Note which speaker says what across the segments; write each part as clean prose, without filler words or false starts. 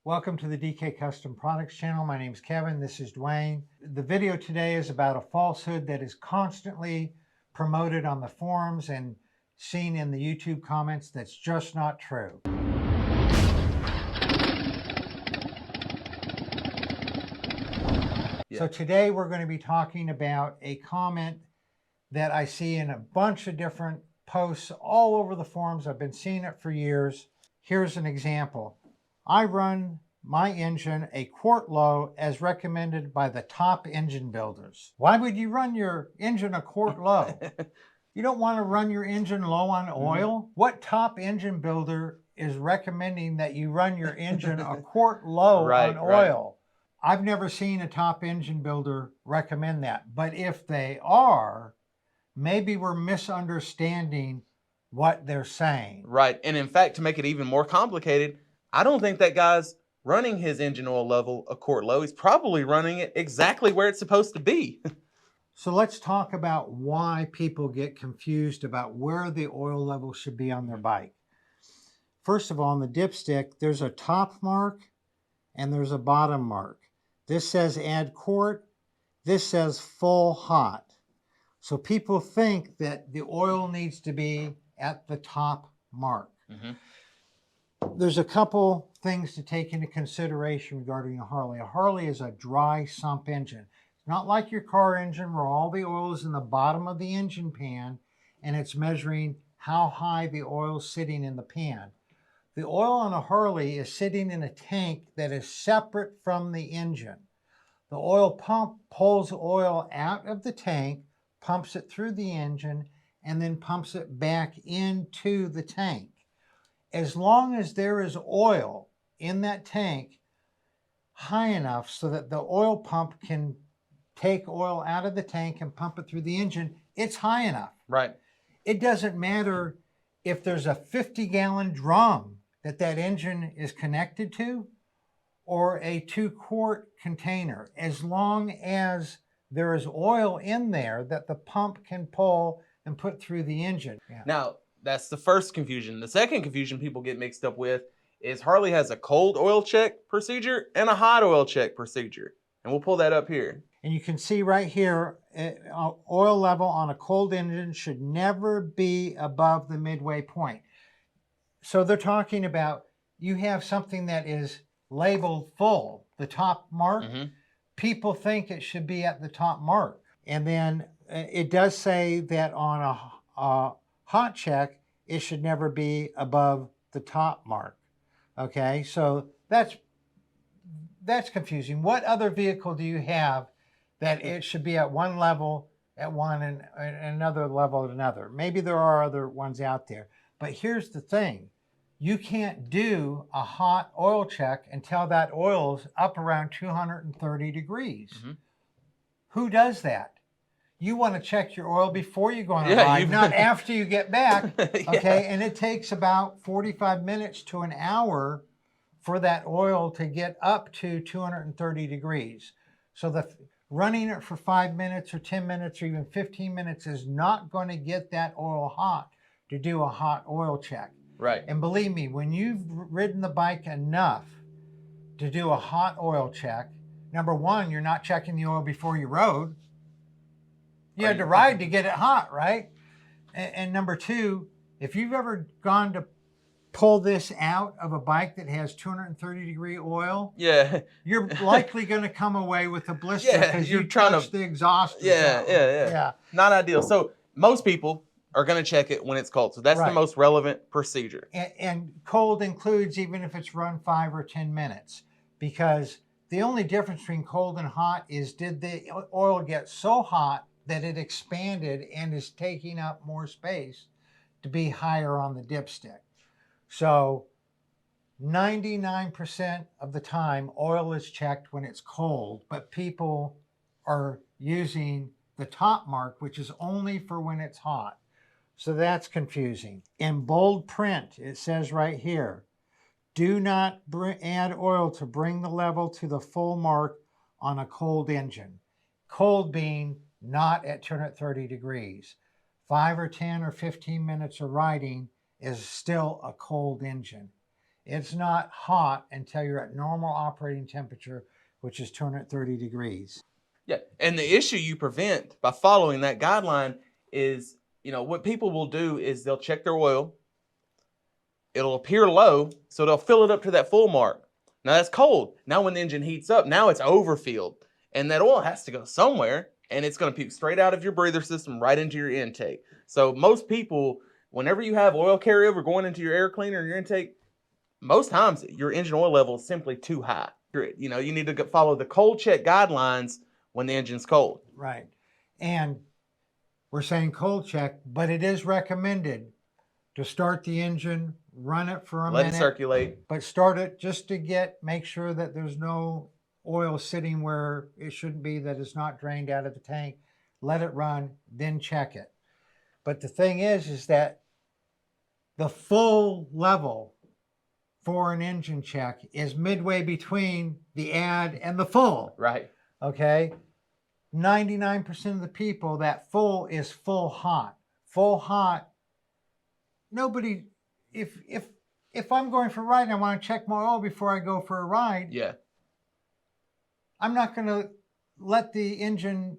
Speaker 1: Welcome to the DK Custom Products channel. My name is Kevin. This is Dwayne. The video today is about a falsehood that is constantly promoted on the forums and seen in the YouTube comments that's just not true. So today we're going to be talking about a comment that I see in a bunch of different posts all over the forums. I've been seeing it for years. Here's an example. I run my engine a quart low as recommended by the top engine builders. Why would you run your engine a quart low? You don't want to run your engine low on oil? What top engine builder is recommending that you run your engine a quart low on oil? I've never seen a top engine builder recommend that. But if they are, maybe we're misunderstanding what they're saying.
Speaker 2: Right. And in fact, to make it even more complicated, I don't think that guy's running his engine oil level a quart low. He's probably running it exactly where it's supposed to be.
Speaker 1: So let's talk about why people get confused about where the oil level should be on their bike. First of all, on the dipstick, there's a top mark and there's a bottom mark. This says add quart. This says full hot. So people think that the oil needs to be at the top mark. There's a couple things to take into consideration regarding a Harley. A Harley is a dry sump engine. It's not like your car engine where all the oil is in the bottom of the engine pan and it's measuring how high the oil is sitting in the pan. The oil on a Harley is sitting in a tank that is separate from the engine. The oil pump pulls oil out of the tank, pumps it through the engine, and then pumps it back into the tank. As long as there is oil in that tank high enough so that the oil pump can take oil out of the tank and pump it through the engine, it's high enough.
Speaker 2: Right.
Speaker 1: It doesn't matter if there's a 50-gallon drum that engine is connected to or a 2-quart container. As long as there is oil in there that the pump can pull and put through the engine.
Speaker 2: Now, that's the first confusion. The second confusion people get mixed up with is Harley has a cold oil check procedure and a hot oil check procedure. And we'll pull that up here.
Speaker 1: And you can see right here, oil level on a cold engine should never be above the midway point. So they're talking about you have something that is labeled full, the top mark. People think it should be at the top mark. And then it does say that on a hot check, it should never be above the top mark. Okay, so that's confusing. What other vehicle do you have that it should be at one level at one and another level at another? Maybe there are other ones out there. But here's the thing. You can't do a hot oil check until that oil's up around 230 degrees. Who does that? You want to check your oil before you go on a ride, not after you get back. Okay, and it takes about 45 minutes to an hour for that oil to get up to 230 degrees. So running it for 5 minutes or 10 minutes or even 15 minutes is not going to get that oil hot to do a hot oil check.
Speaker 2: Right.
Speaker 1: And believe me, when you've ridden the bike enough to do a hot oil check, number one, you're not checking the oil before you rode. You had to ride to get it hot, right? And number two, if you've ever gone to pull this out of a bike that has 230 degree oil, you're likely going to come away with a blister because you touched the exhaust.
Speaker 2: Yeah. Not ideal. So most people are going to check it when it's cold. So that's the most relevant procedure.
Speaker 1: And cold includes even if it's run 5 or 10 minutes, because the only difference between cold and hot is did the oil get so hot that it expanded and is taking up more space to be higher on the dipstick. So 99% of the time oil is checked when it's cold, but people are using the top mark, which is only for when it's hot. So that's confusing. In bold print, it says right here, do not add oil to bring the level to the full mark on a cold engine. Cold being not at 230 degrees. 5 or 10 or 15 minutes of riding is still a cold engine. It's not hot until you're at normal operating temperature, which is 230 degrees.
Speaker 2: Yeah, and the issue you prevent by following that guideline is, what people will do is they'll check their oil. It'll appear low, so they'll fill it up to that full mark. Now that's cold. Now when the engine heats up, now it's overfilled, and that oil has to go somewhere, and it's going to puke straight out of your breather system right into your intake. So most people, whenever you have oil carryover going into your air cleaner and your intake, most times your engine oil level is simply too high. You need to follow the cold check guidelines when the engine's cold.
Speaker 1: Right. And we're saying cold check, but it is recommended to start the engine, run it for a minute.
Speaker 2: Let it circulate.
Speaker 1: But start it just to make sure that there's no oil sitting where it shouldn't be, that it's not drained out of the tank. Let it run, then check it. But the thing is that the full level for an engine check is midway between the add and the full.
Speaker 2: Right.
Speaker 1: Okay? 99% of the people, that full is full hot. Full hot, nobody, if I'm going for a ride and I want to check my oil before I go for a ride,
Speaker 2: Yeah.
Speaker 1: I'm not going to let the engine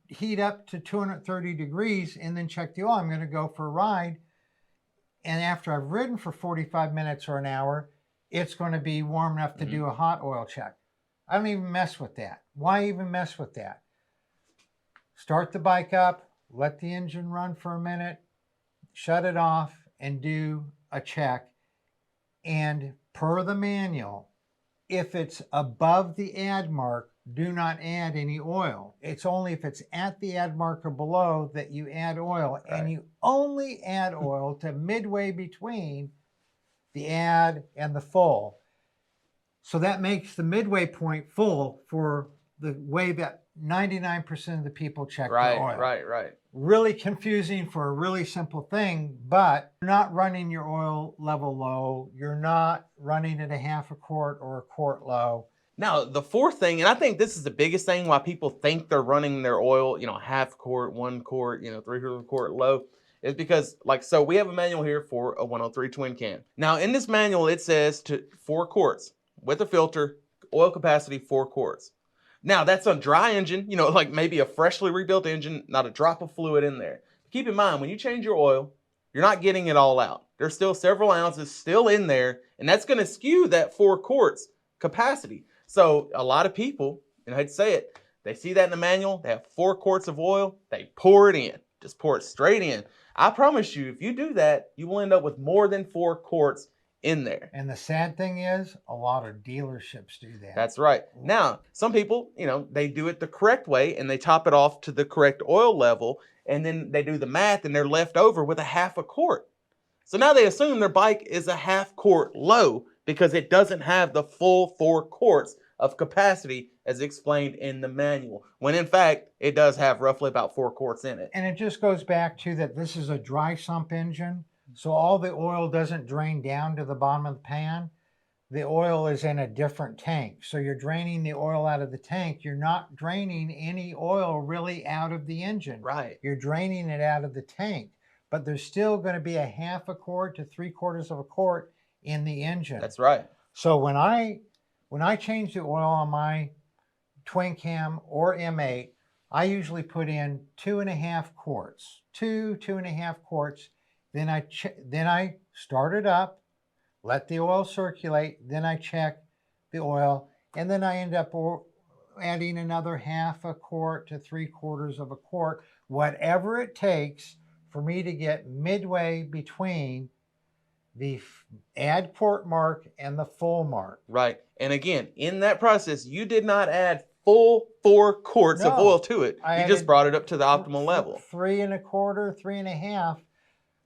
Speaker 1: heat up to 230 degrees and then check the oil. I'm going to go for a ride. And after I've ridden for 45 minutes or an hour, it's going to be warm enough to do a hot oil check. I don't even mess with that. Why even mess with that? Start the bike up, let the engine run for a minute, shut it off, and do a check. And per the manual, if it's above the add mark, do not add any oil. It's only if it's at the add mark or below that you add oil. Right. And you only add oil to midway between the add and the full. So that makes the midway point full for the way that 99% of the people check the oil.
Speaker 2: Right.
Speaker 1: Really confusing for a really simple thing, but you're not running your oil level low. You're not running at a half a quart or a quart low.
Speaker 2: Now, the fourth thing, and I think this is the biggest thing why people think they're running their oil, half quart, 1 quart, 3/4 quart low, is because, so we have a manual here for a 103 twin cam. Now, in this manual, it says 4 quarts with a filter, oil capacity 4 quarts. Now, that's a dry engine, like maybe a freshly rebuilt engine, not a drop of fluid in there. Keep in mind, when you change your oil, you're not getting it all out. There's still several ounces still in there, and that's going to skew that 4 quarts capacity. So a lot of people, and I hate to say it, they see that in the manual, they have 4 quarts of oil, they pour it in, just pour it straight in. I promise you, if you do that, you will end up with more than 4 quarts in there.
Speaker 1: And the sad thing is, a lot of dealerships do that.
Speaker 2: That's right. Now, some people, they do it the correct way and they top it off to the correct oil level, and then they do the math and they're left over with a half a quart. So now they assume their bike is a half quart low because it doesn't have the full 4 quarts of capacity as explained in the manual, when in fact, it does have roughly about 4 quarts in it.
Speaker 1: And it just goes back to that this is a dry sump engine. So all the oil doesn't drain down to the bottom of the pan. The oil is in a different tank. So you're draining the oil out of the tank. You're not draining any oil really out of the engine.
Speaker 2: Right.
Speaker 1: You're draining it out of the tank. But there's still going to be a half a quart to 3/4 of a quart in the engine.
Speaker 2: That's right.
Speaker 1: So when I change the oil on my twin cam or M8, I usually put in 2.5 quarts. 2.5 quarts. Then I start it up, let the oil circulate, then I check the oil, and then I end up adding another half a quart to 3/4 of a quart, whatever it takes for me to get midway between the add quart mark and the full mark.
Speaker 2: Right. And again, in that process, you did not add full 4 quarts of oil to it. You just brought it up to the optimal level.
Speaker 1: 3.25, 3.5.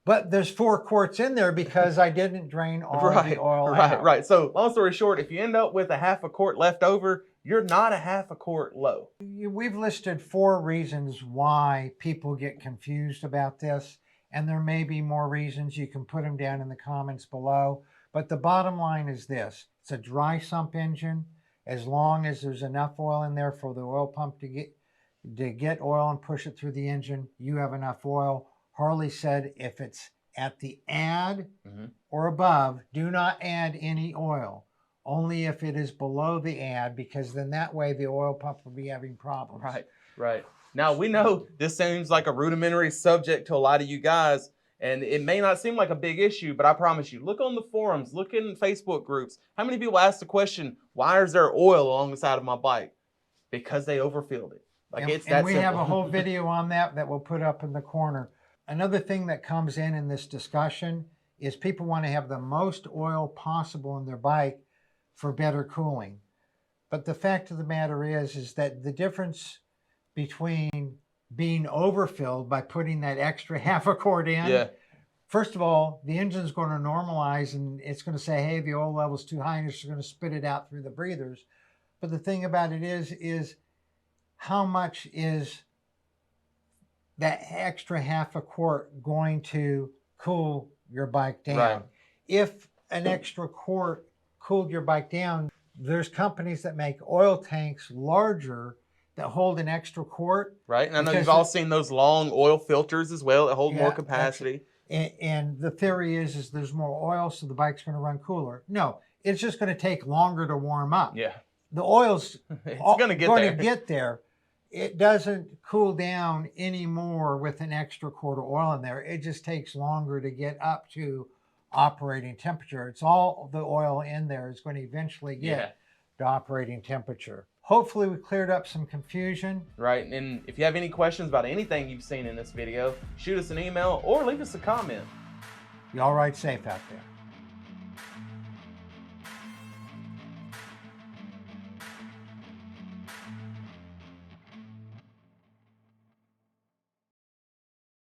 Speaker 1: But there's 4 quarts in there because I didn't drain all the oil out.
Speaker 2: Right. So long story short, if you end up with a half a quart left over, you're not a half a quart low.
Speaker 1: We've listed 4 reasons why people get confused about this, and there may be more reasons. You can put them down in the comments below. But the bottom line is this: it's a dry sump engine. As long as there's enough oil in there for the oil pump to get oil and push it through the engine, you have enough oil. Harley said if it's at the add
Speaker 2: Mhm.
Speaker 1: or above, do not add any oil. Only if it is below the add, because then that way the oil pump will be having problems.
Speaker 2: Right, right. Now, we know this seems like a rudimentary subject to a lot of you guys, and it may not seem like a big issue, but I promise you, look on the forums, look in Facebook groups. How many people ask the question, why is there oil along the side of my bike? Because they overfilled it. Like, it's that
Speaker 1: And we have
Speaker 2: simple.
Speaker 1: a whole video on that we'll put up in the corner. Another thing that comes in this discussion is people want to have the most oil possible in their bike for better cooling. But the fact of the matter is that the difference between being overfilled by putting that extra half a quart in,
Speaker 2: Yeah,
Speaker 1: first of all, the engine's going to normalize and it's going to say, hey, the oil level's too high, and it's going to spit it out through the breathers. But the thing about it is how much is that extra half a quart going to cool your bike down?
Speaker 2: Right.
Speaker 1: If an extra quart cooled your bike down, there's companies that make oil tanks larger that hold an extra quart.
Speaker 2: right. And I know
Speaker 1: Because
Speaker 2: you've all seen those long oil filters as well that hold more
Speaker 1: Yeah,
Speaker 2: capacity.
Speaker 1: And the theory is there's more oil, so the bike's going to run cooler. No, it's just going to take longer to warm up.
Speaker 2: Yeah,
Speaker 1: The oil's
Speaker 2: it's going to get there.
Speaker 1: It doesn't cool down anymore with an extra quart of oil in there. It just takes longer to get up to operating temperature. It's all the oil in there is going to eventually get
Speaker 2: Yeah.
Speaker 1: to operating temperature. Hopefully we cleared up some confusion.
Speaker 2: Right, and if you have any questions about anything you've seen in this video, shoot us an email or leave us a comment.
Speaker 1: Y'all ride safe out there.